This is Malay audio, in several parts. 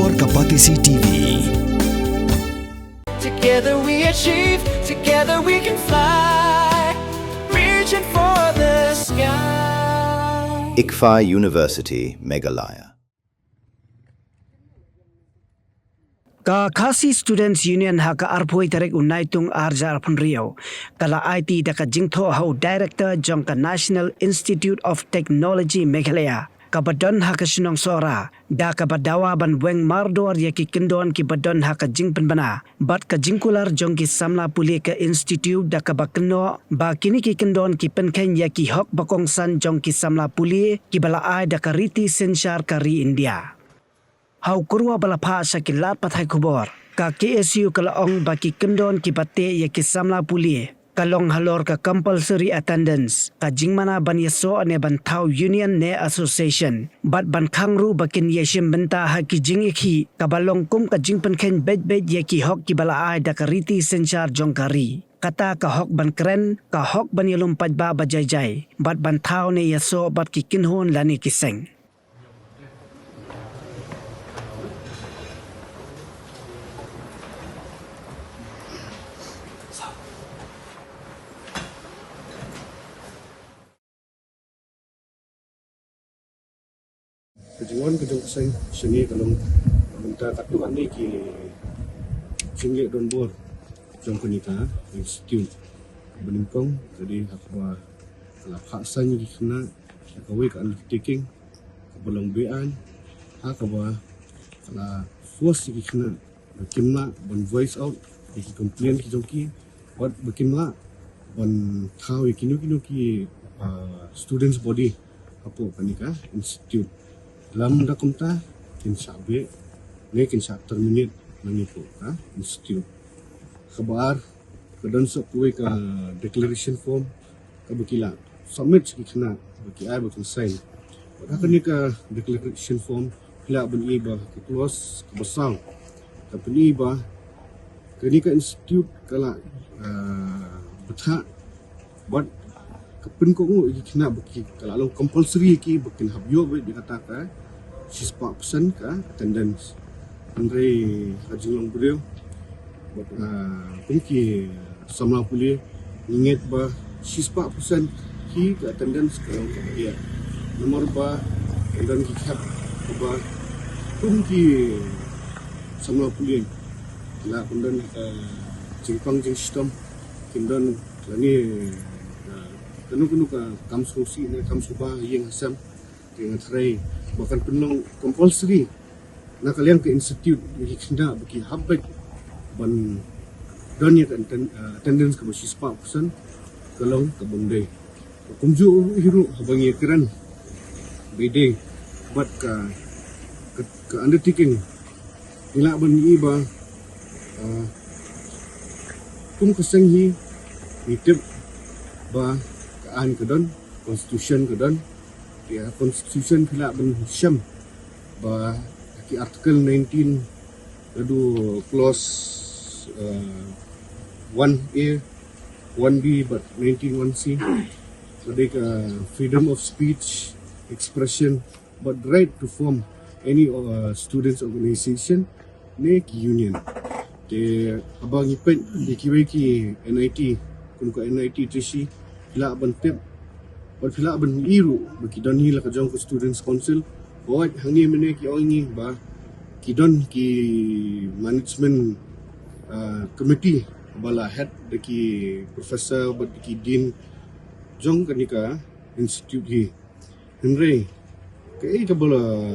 Warga Patisi TV. Together we achieve, together we can fly, reaching for the sky. ICFA University, Meghalaya. Ka Khasi Students Union ha ka arpoi tarek unaitung arja arpun Rio. Kala IT da ka jingtho hau Director jong ka National Institute of Technology Meghalaya. Ka badon ha ka sinong sora. Da ka badawa ban weng mardor ya ki kendon ki badon ha ka jingpen bana. Bat ka jingkular jong ki samla puli ka institute da ka bakno ba kini ki kendon ki penken ya ki hok bakong san jong ki samla puli ki bala ai da ka riti sensar kari India. Hau kurwa bala pha sa kilat pathai kubor ka KSU kalaong baki kendon ki bate ya ki samla puli kalong halor ka compulsory attendance ka jingmana ban yeso ane ban thau union ne association bat ban khangru bakin yeshim benta ha ki jingikhi ka balong kum ka jingpen khen bej ya ki hok ki bala ai da ka riti senchar jongkari kata ka hok ban kren ka hok ban yelum pajba bajai bat ban thau ne yeso bat ki kinhon lani kiseng. Kejauhan kejauh saya seni kalau minta kartu ani ki singlet don bor jom kenika institute beningkong jadi apa kalau haksan di sana kawai ke undertaking kebelang bean hak apa kalau force di sana berkimla ban voice out di complain ki jongki buat berkimla ban tahu kinu ki students body apa kenika institute dalam dakumta kinsa be ne kinsa terminate nangipo ka institute kabar kedon sok kuwe ka declaration form ka bakila submit kina baki ai bakin sign pada ni ka declaration form kila ben iba ka close ka basang ka peni iba kini ka institute kala betha buat kepen ko kina baki kala long compulsory ki bakin habyo be dikatakan 6% ka attendance Andre hajilong beliau buat pengki sama pulih ingat bah 6% ki ka attendance kalau dia nomor ba dan ki cap ba pengki sama pulih la kundan jingpang jing sistem kindan lani kenu ka kamsusi ne kamsuba yang asam dengan tray bahkan penuh compulsory nak kalian ke institute bagi kena bagi habit ban donya kan attendance ke basi 4% kalau ke bondai kumju hiru habangi keran bede buat ke undertaking ila ban iba kum kesenghi nitip ba kaan kedon constitution kedon ya constitution pula ben syam ba ki article 19 ladu clause 1A 1B but 19 1C so they freedom of speech expression but right to form any students organization ne ki union te abang ipet di ki NIT kum ka NIT tisi la bantep Buat pila ben iru bagi don hi la ka jong students council buat hang ni mene ki oni ba ki don ki management committee bala head de ki professor but ki dean jong kanika institute hi henry kai ka bala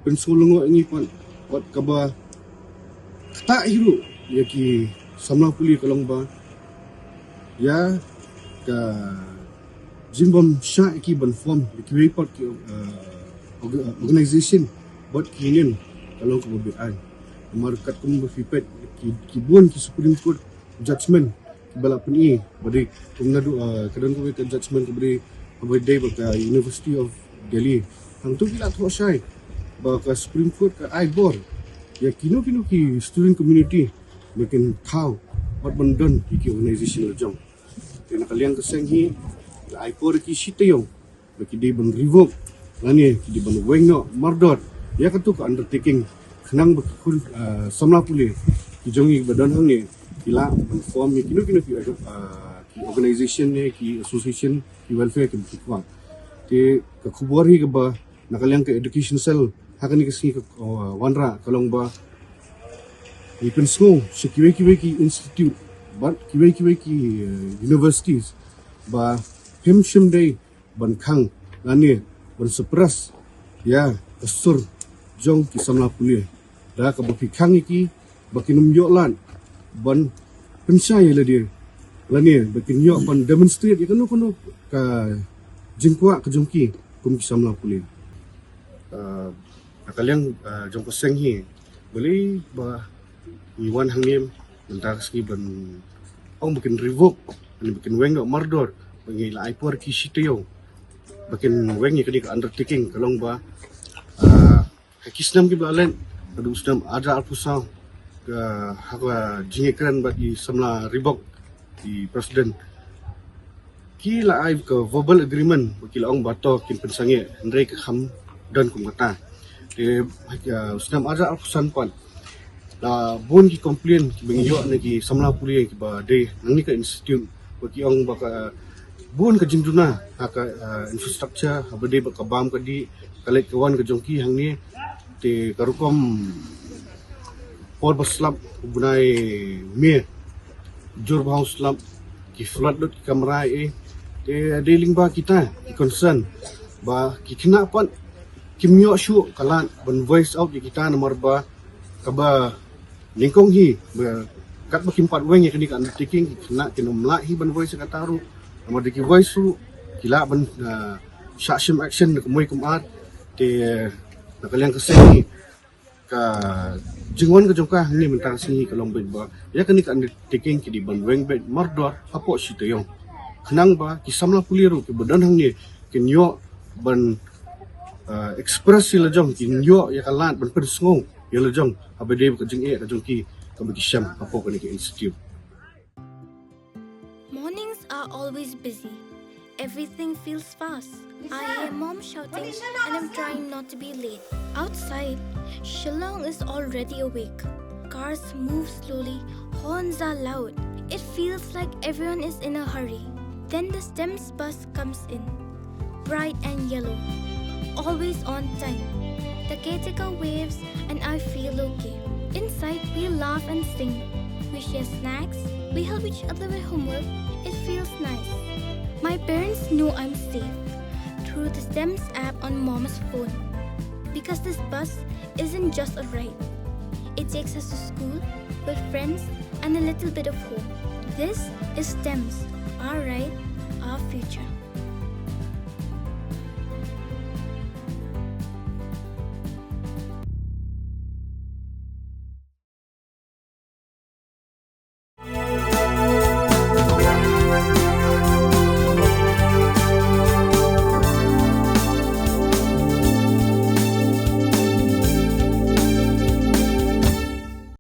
pensulungo ni pon buat ka ba ta iru ya ki samla puli kalong ba ya ka Jimbom Shah ki ban form ki report ki organization buat kinin kalau kemudian market kum berfipet ki buan ki Supreme Court judgment bala peni bagi kumnadu kadang ko ke judgment ko beri abadai baka University of Delhi hang tu kila tho sai baka Supreme Court ka ai bor ya kino ki student community makin tahu buat bandon ki organization jong kena kalian kesenghi ai por ki sitayong bagi di ban revoke lani di ban wengno mardor ya katu ka undertaking kenang berkul samla pulih ki jongi badan hang ni kila form ni kinu ki organization ni ki association ki welfare ki kwa te ka khubor hi ba nakalyang ka education cell hakan ni kasi ka wanra kalong ba ipen school so ki institute but ki universities ba himshim day ban khang lani ban supras ya kasur jong ki samla pulih da ka ba khang iki ba kinum yo lan ban pensai la dia lani ba kin yo ban demonstrate ikano kono ka jingkwa ka jongki kum ki samla pulih akalyang jong ko seng hi boleh ba iwan hangim mentak ski ban ong bikin revoke ani bikin weng no mardor bangi la ipor ki sityo bikin weng ni kadi undertaking kalong ba kisnam ki balen adu usnam ada alpusa ka hakwa jingekran bagi samla ribok di presiden ki la ai ka verbal agreement bagi la ong bato kin pensange ndrei ka kham dan kum kata de usnam ada alpusan pan la bon ki complain ki bengyo ne ki samla puli ki ba de nang ni ka institute bagi ong baka bon ka jingduna ka infrastructure abade baka bam ka di kalek kawan ka jongki hang ni te karukom por baslap bunai me jor bau slap ki flood dot kamera te dealing ba kita ki concern ba ki kena pan kimyo shu kalan ban voice out kita nomor ba kaba lingkong hi kat bakim pat weng ya kini kan undertaking kena kinomla hi ban voice ka taru nomor diki voice su kila ban shashim action ko moy kum art te nakalyang kasi ka jingwan ka jongka ni mentang si kalong bet ba ya kini kan undertaking ki di ban weng bet mardor apo si tayong kenang ba ki samla puliru ki badan hang ni kinyo ban express sila jong kinyo ya kalan ban persngong ya lejong abade ka jing ka jongki ka bagi syam apo ka ni institute. Mornings are always busy. Everything feels fast. I hear mom shouting and I'm trying not to be late. Outside, Shillong is already awake. Cars move slowly, horns are loud. It feels like everyone is in a hurry. Then the STEMS bus comes in, bright and yellow, always on time. The caretaker waves and I feel okay. Inside, we laugh and sing. We share snacks. We help each other with homework. It feels nice. My parents know I'm safe through the STEMS app on mom's phone. Because this bus isn't just a ride. It takes us to school with friends and a little bit of hope. This is STEMS, our ride, our future.